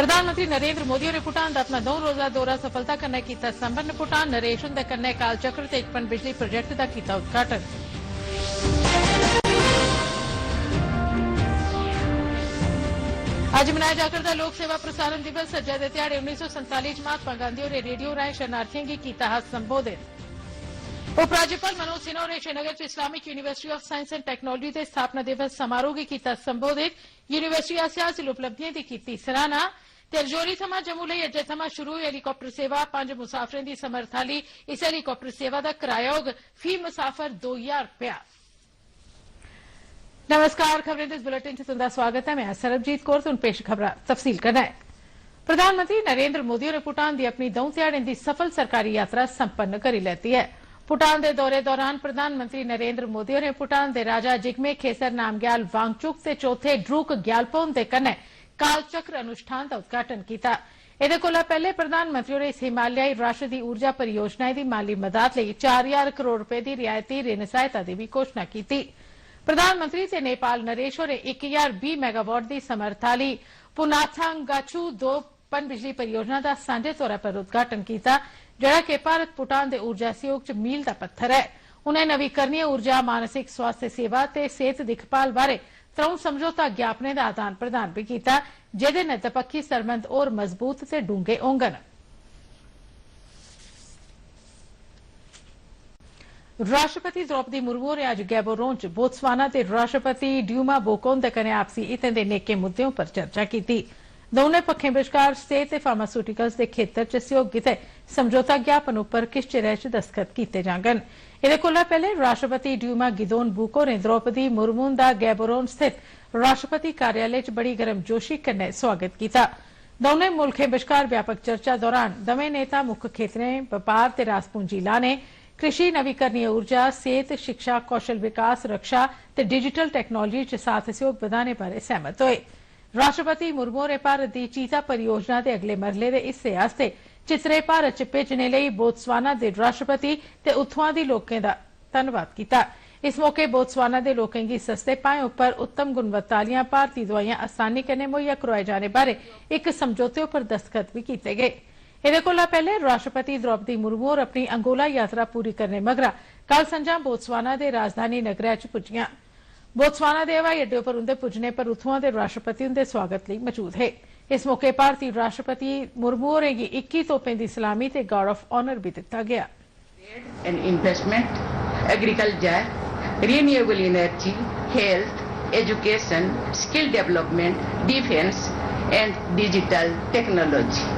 प्रधानमंत्री नरेंद्र मोदी और भूटान का अपना 2 रोजा दौरा सफलता कन्नै कीता संपन्न। भूटान नरेश हुंदे कन्नै कालचक्र ते एक पनबिजली प्रोजेक्ट का कीता उद्घाटन। अज मनाया जाकरदा लोक सेवा प्रसारण दिवस। अज्जै दे ध्याड़े 1947 च महात्मा गांधी होरें रेडियो राहें शरणार्थियों की कीता हा संबोधित। उपराज्यपाल मनोज सिन्हा होरें श्रीनगर च Islamic university of science and technology के स्थापना दिवस समारोह की कीता संबोधित। यूनिवर्सिटी आसेआ हासिल उपलब्धियों की कीती सराहना। रजौरी थमां जम्मू लई अज्जै थमां शुरू हुई हैलीकाप्टर सेवा। 5 मुसाफरें की समर्थ आह्ली इस हैलीकाप्टर सेवा का किराया होग फी मुसाफर ₹2000। नमस्कार, खबरें इस बुलेटिन च तुंदा स्वागत है। मैं सरबजीत कौर। तुहानूं पेश खबरां तफसील करना है। प्रधानमंत्री नरेंद्र मोदी और भूटान की अपनी 2 ध्याड़ें की सफल सरकारी यात्रा संपन्न करी लैती है। भूटान के दौरे दौरान प्रधानमंत्री नरेंद्र मोदी और भूटान के राजा जिग्मे खेसर नामग्याल वांगचुक के चौथे ड्रूक ग्यालपोन के कन्नै कालचक्र अनुष्ठान का उद्घाटन किया। इहदे कोला पहले प्रधानमंत्री होरें इस हिमालयाई राष्ट्र की ऊर्जा परियोजनाएं की माली मदद लई 4000 करोड़ रुपए की रियायती ऋण सहायता की भी घोषणा की। प्रधानमंत्री ते नेपाल नरेश होरें 1020 मेगावाट की समर्थ आह्ली पुनाथांगाछू 2 पनबिजली परियोजना का सांझे तौर पर उद्घाटन किया, जिहड़ा कि भारत भूटान के ऊर्जा सहयोग च मील का पत्थर है। उन्हें नवीकरणीय ऊर्जा, मानसिक स्वास्थ्य सेवा ते सेहत दिखभाल बारे 3 समझौता ज्ञापनें का आदान प्रदान भी किया, जिहदे नै दपक्खी सरबंध और मजबूत ते डूंगे होंगन। राष्ट्रपति द्रौपदी मुर्मू ने अज गैबोरोन च बोत्सवाना के राष्ट्रपति ड्यूमा बोकोन दे कन्नै आपसी हितें दे नेके मुद्दों पर चर्चा की। दोनों पक्षों विचकार सेहत ते फार्मास्यूटिकल्स के खेतर च सहयोग गितै समझौता ज्ञापन उपर किश चिरै च दस्तखत कीते जाङन। एहदे कोला पहले राष्ट्रपति ड्यूमा गिदोन बुको ने द्रौपदी मुर्मू का गैबोरोन स्थित राष्ट्रपति कार्यालय च बड़ी गर्मजोशी कन्नै स्वागत किया। दोनों मुल्खें विचकार व्यापक चर्चा दौरान दवें नेता मुख्य खेतरें व्यापार ते रास पूंजी लाने, कृषि, नवीकरणीय ऊर्जा, सेहत, शिक्षा, कौशल विकास, रक्षा ते डिजिटल टैक्नोलॉजी च साथ सहयोग बधाने बारे सहमत होए। राष्ट्रपति मुर्मू ने भारत की चीता परियोजना के अगले मरहले के हिस्से आस्ते चित्रे भारत च भेजने लई बोत्सवाना के राष्ट्रपति ते उत्थुआं दी लोकें दा धन्नवाद किया। इस मौके बोत्सवाना के लोकें की सस्ते भाएं उपर उत्तम गुणवत्ता आह्लियां भारतीय दवाइयां आसानी कन्नै मुहैया करवाए जाने बारे एक समझौते उपर दस्तखत भी किए गए। एहदे कोला पहले राष्ट्रपति द्रौपदी मुर्मू और अपनी अंगोला यात्रा पूरी करने मगरा कल संजा बोत्सवाना के राजधानी नगरै च पुज्जियां। बोत्सवाना के हवाई अड्डे पर उनके पुज्जने पर उत्थुआं दे राष्ट्रपति उनके स्वागत लई मौजूद है। इस मौके भारतीय राष्ट्रपति मुर्मू होरें गी 21 तोपें की सलामी ते गार्ड ऑफ ऑनर भी दिता गया। Investment, agriculture, renewable energy, health, education, skill development, defence and digital technology.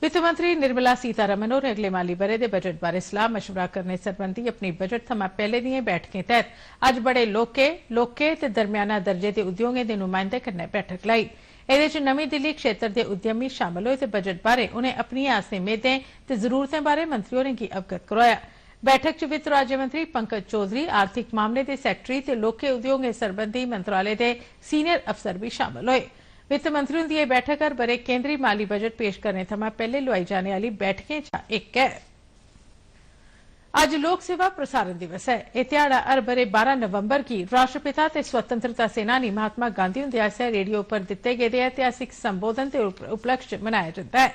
वित्त मंत्री निर्मला सीतारमण होरें अगले माली बरे के बजट बारे सलाह मशवरा करने संबंधी अपनी बजट थमां पहले दिएं बैठकें तहत अज बड़े लौह्के ते दरम्याना दर्जे के उद्योगें के नुमाइंदें कन्नै बैठक लाई। एहदे च नमीं दिल्ली क्षेत्र के उद्यमी शामिल होए ते बजट बारे उन्हें अपनी आसें मेदें ते जरूरतें बारे मंत्री होरें गी अवगत करोआया। बैठक च वित्त राज्य मंत्री पंकज चौधरी, आर्थिक मामले के सैकटरी ते लौह्के उद्योगें सरबंधी मंत्रालय के सीनियर अफसर भी शामिल होए। वित्त मंत्री हुंदी यह बैठक हर बरे केंद्रीय माली बजट पेश करने थमां पहले लोआई जाने वाली बैठकें चा एक है। आज लोक सेवा प्रसारण दिवस है। यह ध्याड़ा हर बरे 12 नवंबर की राष्ट्रपिता ते स्वतंत्रता सेनानी महात्मा गांधी हुंदे आसेआ रेडियो पर दिते गेदे ऐतिहासिक संबोधन के उपलक्ष्य च मनाया जाता है।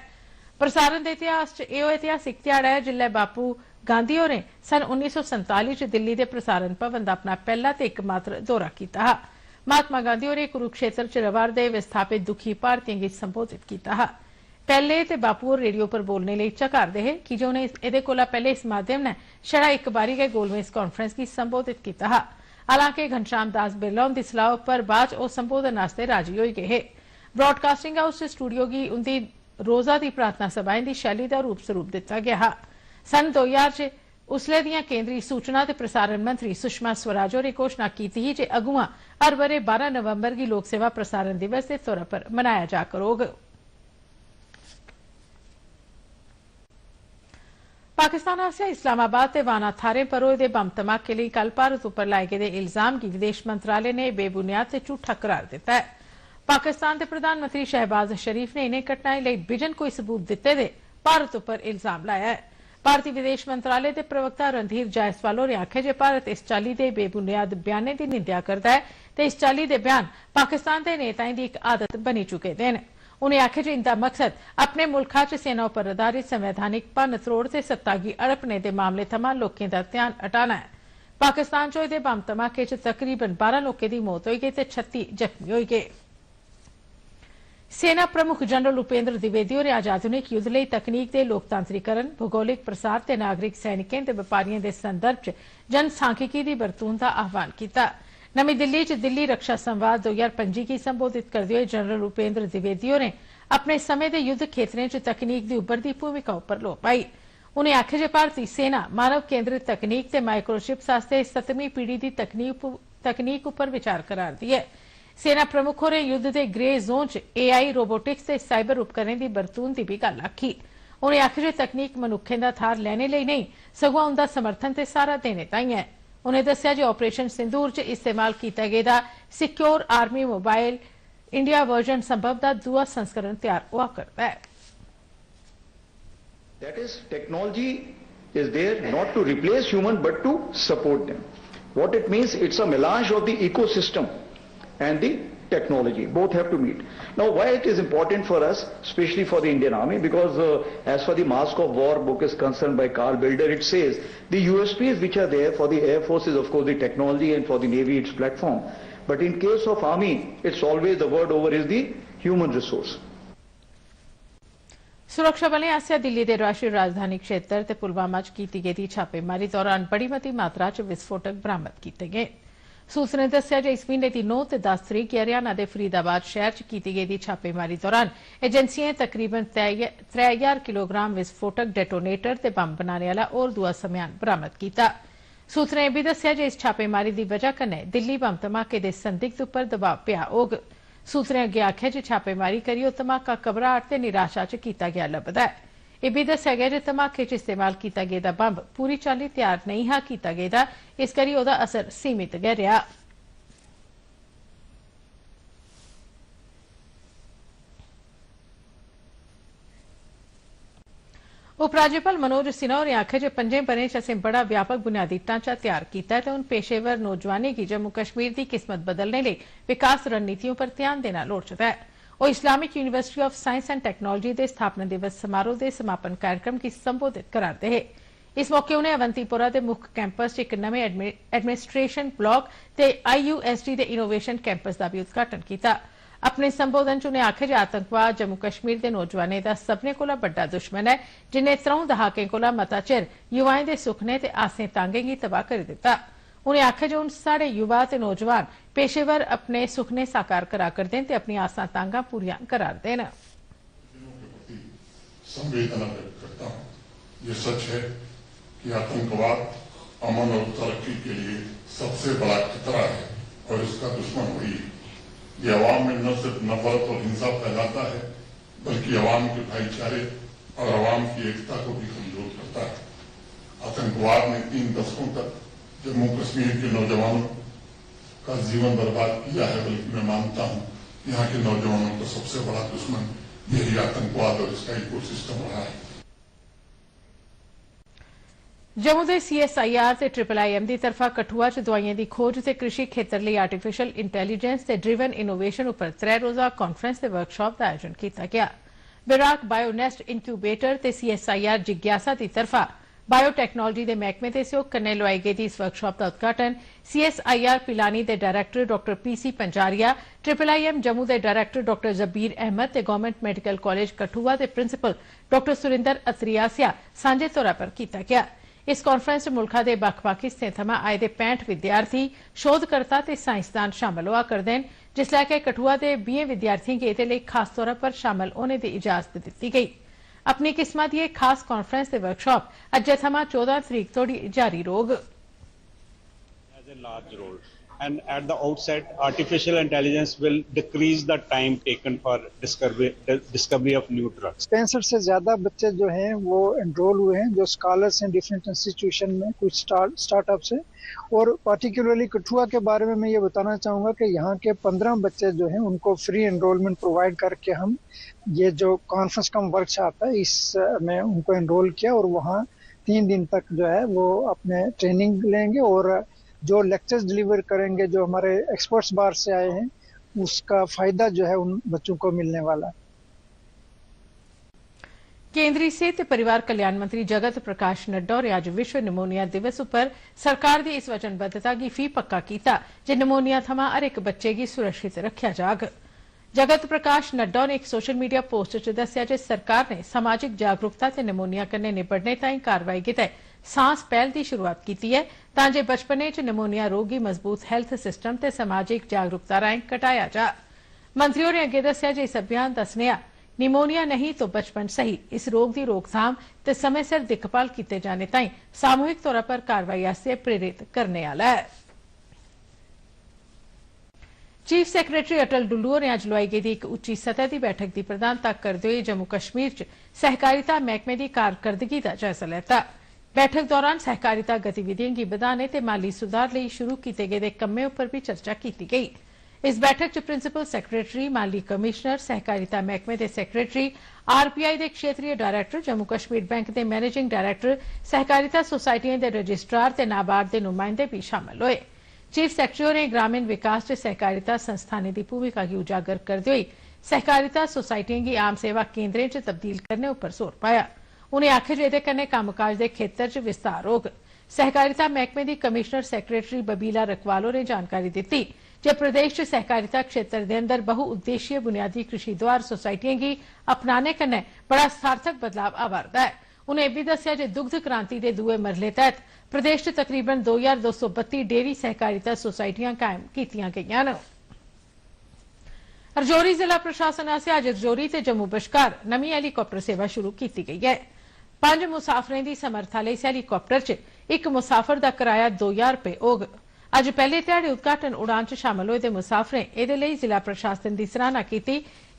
प्रसारण के इतिहास च एह ऐतिहासिक ध्याड़ा है जिल्लै बापू गांधी होरें सन 1947 च दिल्ली के प्रसारण भवन का अपना पहला ते एकमात्र दौरा किया। महात्मा गांधी होरें कुरुक्षेत्र च रवा'रदे विस्थापित दुखी भारतीयों की संबोधित किया। पहले ते बापू होर रेडियो पर बोलने लई झकार्दे हे कि जे उन्हें एहदे कोला पहले इस माध्यम ने छड़ा एक बारी गै गोलमेज कॉन्फ्रेंस की संबोधित किया। हालांकि घनश्याम दास बिरला उनकी सलाह पर बाद ओ संबोधन आस्ते राजी होई गए हे। ब्रॉडकास्टिंग हाउस स्टूडियो की उनकी रोजा की प्रार्थना सभाएं की शैली का रूप स्वरूप दिता गया। सन 2000 च उसले दियां केंद्रीय सूचना ते प्रसारण मंत्री सुषमा स्वराज होरें घोषणा की थी जे अगुआ हर बरे 12 नवंबर की लोक सेवा प्रसारण दिवस के तौर पर मनाया जा करोग। पाकिस्तान आसेआ इस्लामाबाद ते वाना थाहरें पर होए दे बम धमाके लई कल भारत उपर लाए गेदे इल्जाम गी विदेश मंत्रालय ने बेबुनियाद ते झूठा करार दिता है। पाकिस्तान के प्रधानमंत्री शहबाज शरीफ ने इन्हें घटनाएं लई बिजन कोई सबूत दिते दे भारत उपर इल्जाम लाया है। ਭਾਰਤੀ ਵਿਦੇਸ਼ ਮੰਤਰਾਲੇ ਦੇ ਪ੍ਰਵਕਤਾ ਰਣਧੀਰ ਜਾਇਸਵਾਲ ਨੇ ਆਖਿਆ ਜੇ ਭਾਰਤ ਇਸ ਚਾਲੀ ਦੇ ਬੇਬੁਨਿਆਦ ਬਿਆਨਾਂ ਦੀ ਨਿੰਦਿਆ ਕਰਦਾ ਹੈ ਤੇ ਇਸ ਚਾਲੀ ਦੇ ਬਿਆਨ ਪਾਕਿस्तान ਦੇ ਨੇਤਾਵਾਂ ਦੀ ਇੱਕ ਆਦਤ ਬਣੀ ਚੁੱਕੇ ਨੇ। उन्हें आखे जो इनका मकसद अपने मुल्का च सेना पर आधारित संवैधानिक भन्न त्रोड़ से सत्ता की अड़पने के मामले थमां लोकें दा ध्यान हटाना है। पाकिस्तान च होए बम धमाके च तकरीबन 12 लोकें की मौत होई गई ते 36 जख्मी होई गए। सेना प्रमुख जनरल उपेंद्र द्विवेदी होरें अज आधुनिक युद्ध लई तकनीक के लोकतांत्रिकरण भूगोलिक प्रसार ते नागरिक सैनिकें ते व्यापारियों के संदर्भ च जनसांख्यिकी की बरतून का आह्वान किया। नवी दिल्ली च दिल्ली रक्षा संवाद 2025 की संबोधित करते हुए जनरल उपेंद्र द्विवेदी ने अपने समय के युद्ध क्षेत्रों च तकनीक की उभरती भूमिका पर लो पाई। उन्हें आखे जे भारतीय सेना मानव केंद्रित तकनीक ते माइक्रोचिप्स वास्ते 7वीं पीढ़ी की तकनीक उपर विचार करारदी है। सेना प्रमुख होरें युद्ध के ग्रे जोन च AI रोबोटिक्स ते साइबर उपकरणों की बरतून की भी गल आखी। उन्हें आखे जे तकनीक मनुखें का थार लैने लिए नहीं सगों उनका समर्थन ते सहारा देने ताईं है। उन्हें दस्सिया जो ऑपरेशन सिंदूर च इस्तेमाल किया गया secure army mobile India version संभव का दूआ संस्करण तैयार हुआ करता है। That is, technology is there not to replace human but to support them. What it means, it's a melange of the ecosystem and the technology. Both have to meet. Now, why it is important for us, especially for the Indian Army, because as for the Mask of War book is concerned by Carl Bilder, it says the USPs which are there for the Air Force is of course the technology and for the Navy its platform. But in case of Army, it's always the word over is the human resource. सुरक्षा बलें आसेआ दिल्ली के राष्ट्रीय राजधानी क्षेत्र ते पुलवामा च की गई छापेमारी दौरान बड़ी मती मात्रा च विस्फोटक बरामद किए गए। सूत्रें दस्सिया जे इस महीने की 9 ते 10 तरीक गी हरियाणा के फरीदाबाद शहर च की गई छापेमारी दौरान एजेंसियां तकरीबन 3000 किलोग्राम विस्फोटक डेटोनेटर ते बम बनाने वाला और दूआ समेयान बरामद किया। सूत्रें भी दस्सिया जे इस छापेमारी की वजह कन्नै दिल्ली बम धमाके के संदिग्ध उपर दबाव पिया होग। सूत्रें अगे आख्या जे छापेमारी करियै धमाका घबराहट ते निराशा च किया गया लभदा है। यह भी दस्सिया गया जे धमाके च इस्तेमाल किया गया बंब पूरी चाली तैयार नहीं हा किया गया, इस करी ओहदा असर सीमित गै रहा। उपराज्यपाल मनोज सिन्हा होरें आखेआ जे 5 ब'रें च असें बड़ा व्यापक बुनियादी ढांचा तैयार किया है ते हुण पेशेवर नौजवानें गी जम्मू कश्मीर की किस्मत बदलने लिए विकास रणनीतियों पर ध्यान देना लोड़चदा है। वो Islamic university of science and technology के स्थापना दिवस समारोह के समापन कार्यक्रम की संबोधित कराते हैं। इस मौके उन्हें अवंतीपोरा के मुख्य कैंपस एक नवे एडमिनिस्ट्रेशन ब्लॉक ते IUSD के इनोवेशन कैंपस का भी उद्घाटन किया। अपने संबोधन च उन्हें आखे जे आतंकवाद जम्मू कश्मीर के नौजवानों का सबने कोला बड़ा दुश्मन है जिन्हें 3 दहाकें कोला मता चिर युवाएं के सुखने ते आसें तांगें गी तबाह कर दिता। उन्हें आखे जो साढ़े युवा ते नौजवान पेशेवर अपने सुखने साकार करा करते हैं ते अपनी आसां तांगा पूरियां करारदे हैं। संवेदना व्यक्त करता हूं। ये सच है कि आतंकवाद अमन और तरक्की के लिए सबसे बड़ा खतरा है और इसका दुश्मन वही है। ये अवाम में न सिर्फ नफरत और हिंसा फैलाता है बल्कि अवाम के भाईचारे और अवाम की एकता को भी कमजोर करता है। आतंकवाद ने 3 दशकों तक जम्मू कश्मीर के नौजवानों का जीवन बर्बाद किया है, बल्कि मैं मानता हूं यहाँ के नौजवानों का सबसे बड़ा दुश्मन यही आतंकवाद और इसका इकोसिस्टम रहा है। जम्मू के CSIR ते IIIM की तरफा कठुआ च दवाइयां की खोज ते कृषि खेतर लिए आर्टिफिशियल इंटैलीजेंस ते ड्रिवन इनोवेशन उपर 3 रोजा कॉन्फ्रेंस ते वर्कशॉप का आयोजन किया गया। बिराक बायोनेस्ट इनक्यूबेटर ते CSIR जिज्ञासा की तरफा बायोटैक्नोलॉजी के महकमे के सहयोग कन्नै लोआई गेदी इस वर्कशॉप का उद्घाटन CSIR पिलानी के डायरैक्टर डॉ PC पंजारिया, IIIM जम्मू के डायरैक्टर डॉ जबीर अहमद ते गवर्नमेंट मैडिकल कॉलेज कठुआ के प्रिंसीपल डॉ सुरिंदर अत्रिया आसेआ सांझे तौर पर किया गया। इस कॉन्फ्रेंस मुल्का के बक्ख-बक्ख हिस्सें थमां आए दे 65 विद्यार्थी, शोधकर्ता ते साइंसदान शामिल होआ करदे न, जिसलै कि कठुआ के 20 विद्यार्थियों गी इहदे लेई खास तौर पर शामिल होने की इजाजत दी गई। अपनी किस्मत की एक खास कॉन्फ्रेंस ते वर्कशॉप अज्जै थमां 14 तरीक तोड़ी जारी रौह्ग। Has a large role, and at the outset, artificial intelligence will decrease the time taken for discovery of new drugs. 65 से ज्यादा बच्चे जो हैं वो एनरोल हुए हैं, जो स्कॉलर्स हैं डिफरेंट इंस्टीट्यूशन में, कुछ स्टार्टअप्स हैं। और पार्टिकुलरली कठुआ के बारे में मैं ये बताना चाहूँगा कि यहाँ के 15 बच्चे जो हैं उनको फ्री एनरोलमेंट प्रोवाइड करके हम ये जो कॉन्फ्रेंस कम वर्कशॉप है इसमें उनको एनरोल किया और वहाँ 3 दिन तक जो है वो अपने ट्रेनिंग लेंगे और जो लेक्चर्स डिलीवर करेंगे, जो हमारे एक्सपर्ट्स बाहर से आए हैं, उसका फायदा जो है उन बच्चों को मिलने वाला है। केंद्रीय सेहत ते परिवार कल्याण मंत्री जगत प्रकाश नड्डा होरें अज्ज विश्व निमोनिया दिवस उप्पर सरकार दी इस वचनबद्धता गी फी पक्का कीता जे निमोनिया थमां हर इक बच्चे गी सुरक्षित रखेआ जाग। जगत प्रकाश नड्डा ने एक सोशल मीडिया पोस्ट च दस्सेआ जे सरकार ने समाजिक जागरूकता ते निमोनिया कन्नै निबड़ने ताईं कारवाई गितै सांस पहल दी शुरुआत कीती है तां जे बचपने च निमोनिया रोग गी मजबूत हैल्थ सिस्टम ते समाजिक जागरूकता राएं घटाया जा। मंत्री होरें अग्गे दस्सेआ जे इस अभियान दा सनेहा निमोनिया नहीं तो बचपन सही इस रोग की रोकथाम ते समय सिर दिक्खभाल किए जाने ताईं सामूहिक तौर पर कार्रवाई आस्ते प्रेरित करने वाला है। चीफ सैक्रटरी अटल डुल्लू होरें अज्ज लोआई गेदी इक उच्ची सतह की बैठक की प्रधानता करते हुए जम्मू कश्मीर च सहकारिता महकमे की कारकरदगी का जायजा लैता। बैठक दौरान सहकारिता गतिविधियों की बधाने ते माली सुधार लई शुरू किए गेदे कम्में उपर भी चर्चा की गई। इस बैठक च प्रिंसीपल सैक्रटरी, माली कमिश्नर, सहकारिता महकमे के सैक्रटरी, आरपीआई के क्षेत्रीय डायरैक्टर, जम्मू कश्मीर बैंक के मैनेजिंग डायरैक्टर, सहकारिता सोसायटियों के रजिस्ट्रार ते नाबार्ड के नुमाइंदे भी शामिल हुए। चीफ सैक्रटरी होरें ग्रामीण विकास च सहकारिता संस्थानें की भूमिका की उजागर करते हुए सहकारिता सोसायटियों की आम सेवा केंद्रें च तब्दील करने पर जोर पाया। उन्हें आखिर जे कन्नै कम्मकाज के खेतर च विस्तार होग। सहकारिता महकमे की कमिश्नर सैक्रटरी बबीला रकवाल होरें जानकारी दी जे प्रदेश च सहकारिता क्षेत्र के अंदर बहुउद्देशीय बुनियादी कृषि द्वार सोसायटियों की अपनाने कन्नै बड़ा सार्थक बदलाव आवारदा है। उन्हें यह भी दस्सिया जे दुग्ध क्रांति के दूए मरहले तहत प्रदेश च तकरीबन 2232 डेयरी सहकारिता सोसायटियां कायम कीतियां गईयां न। रजौरी जिला प्रशासन आसेआ अज्ज रजौरी ते जम्मू बश्कार नवी हैलीकाप्टर सेवा शुरू की गई है। 5 मुसाफरें की समर्था लई इस हैलीकाप्टर च एक मुसाफर का किराया 2000 रुपए होग। अज पहले ध्याड़े उद्घाटन उड़ान च शामिल होए दे मुसाफरें एदे लई जिला प्रशासन की सराहना की,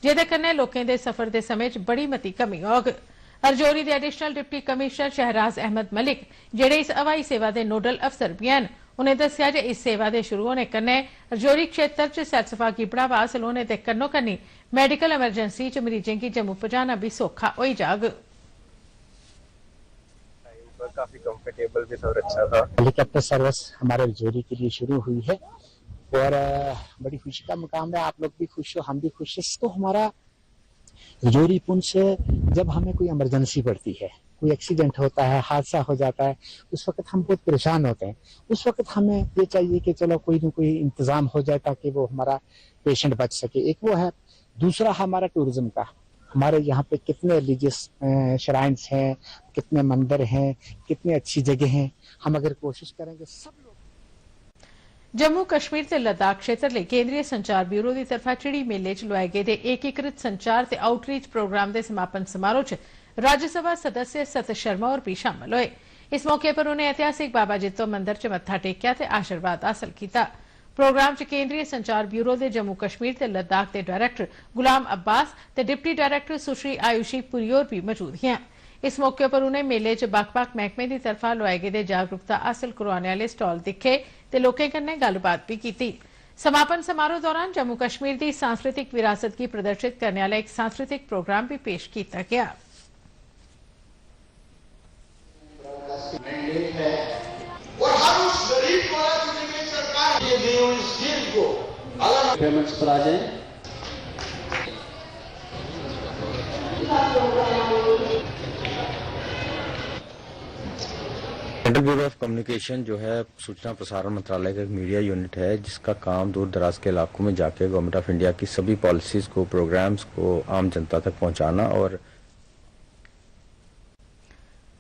जेदे कन्नै लोकें दे सफर दे समय च बड़ी मती कमी होग। रजौरी दे additional deputy commissioner Shahraj Ahmed Malik, जेड़े इस हवाई सेवा के नोडल अफसर भी हैं, उन्हें दस्सिया जे इस सेवा के शुरू होने कन्नै रजौरी क्षेत्र च सैरसफा गी बढ़ावा हासल होने के कन्नो कन्नी मेडिकल एमरजेंसी च मरीजें की जम्मू पजाना भी सौखा हो जाग। काफी कंफर्टेबल भी था और अच्छा था। हेलीकॉप्टर सर्विस हमारे रजौरी के लिए शुरू हुई है और बड़ी खुशी का मुकाम है। आप लोग भी खुश हो, हम भी खुश हैं। तो हमारा रजौरी पुंछ से जब हमें कोई इमरजेंसी पड़ती है, कोई एक्सीडेंट होता है, हादसा हो जाता है, उस वक्त हम बहुत परेशान होते हैं। उस वक्त हमें ये चाहिए कि चलो कोई न कोई इंतजाम हो जाए ताकि वो हमारा पेशेंट बच सके। एक वो है, दूसरा हमारा टूरिज्म का, हमारे यहाँ पे कितने रिलीजियस श्राइन्स हैं, कितने मंदिर हैं, कितनी अच्छी जगह हैं। हम अगर कोशिश करेंगे सब लोग। जम्मू कश्मीर ते लद्दाख क्षेत्र लई केंद्रीय संचार ब्यूरो की तरफा चिड़ी मेले च लोआए गेदे एकीकृत संचार ते आउटरीच प्रोग्राम के समापन समारोह च राज्यसभा सदस्य सत शर्मा होर भी शामिल हुए। इस मौके पर उन्हें ऐतिहासिक बाबा जित्तो मंदिर च मत्था टेकिया ते आशीर्वाद हासिल किया। प्रोग्राम च केंद्रीय संचार ब्यूरो के जम्मू कश्मीर ते लद्दाख के डायरैक्टर गुलाम अब्बास ते डिप्टी डायरैक्टर सुश्री आयुषी पुरी होर भी मौजूद हैं। इस मौके पर उन्हें मेले च बक्ख-बक्ख महकमे की तरफा लोआए गेदे जागरूकता हासिल करवाने वाले स्टॉल दिखे ते लोकें कन्नै गल्लबात भी की। समापन समारोह दौरान जम्मू कश्मीर की सांस्कृतिक विरासत की प्रदर्शित करने वाला एक सांस्कृतिक प्रोग्राम भी पेश किया गया। पेमेंट्स पर आ जाए। सेंट्रल ब्यूरो ऑफ कम्युनिकेशन जो है सूचना प्रसारण मंत्रालय का एक मीडिया यूनिट है जिसका काम दूर दराज के इलाकों में जाके गवर्नमेंट ऑफ इंडिया की सभी पॉलिसीज को, प्रोग्राम्स को आम जनता तक पहुंचाना और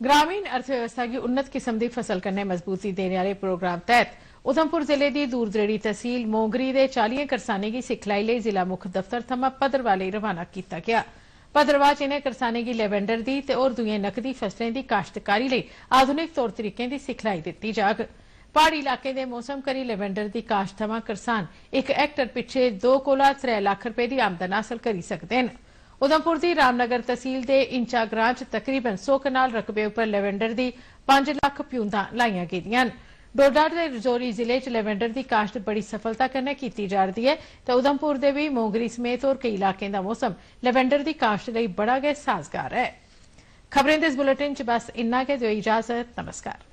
ग्रामीण अर्थव्यवस्था की उन्नत किस्म की फसल कन्नै मजबूती देने वाले प्रोग्राम तहत उधमपुर जिले की दूर दरेड़ी तहसील मोंगरी के 40 करसानें की सिखलाई लई जिला मुख दफ्तर थमां भद्रवाह लई रवाना किया गया। भद्रवाह च इन्हें करसानें की लैवेंडर दी ते होर दूई नकदी फसलें की काश्तकारी लई आधुनिक तौर तरीकें की सिखलाई दी जाग। पहाड़ी इलाके के मौसम करी लैवेंडर की काश्त थमां करसान 1 हेक्टर पिछे 2 कोला 3 लाख रुपए की आमदन हासिल करी सकते हैं। उधमपुर की रामनगर तहसील के इंचा ग्रां च तकरीबन 100 कनाल रकबे उपर लैवेंडर की 5 लाख प्यूंदा लाईयां गेदियां। डोडा ते रजौरी जिले च लैवेंडर की काश्त बड़ी सफलता कन्नै की जा रही है तो उधमपुर के भी मोंगरी समेत होर कई इलाकों का मौसम लैवेंडर की काश्त लई बड़ा गै साजगार है। खबरें दे इस बुलेटिन च बस इन्ना के दिओ इजाजत। नमस्कार।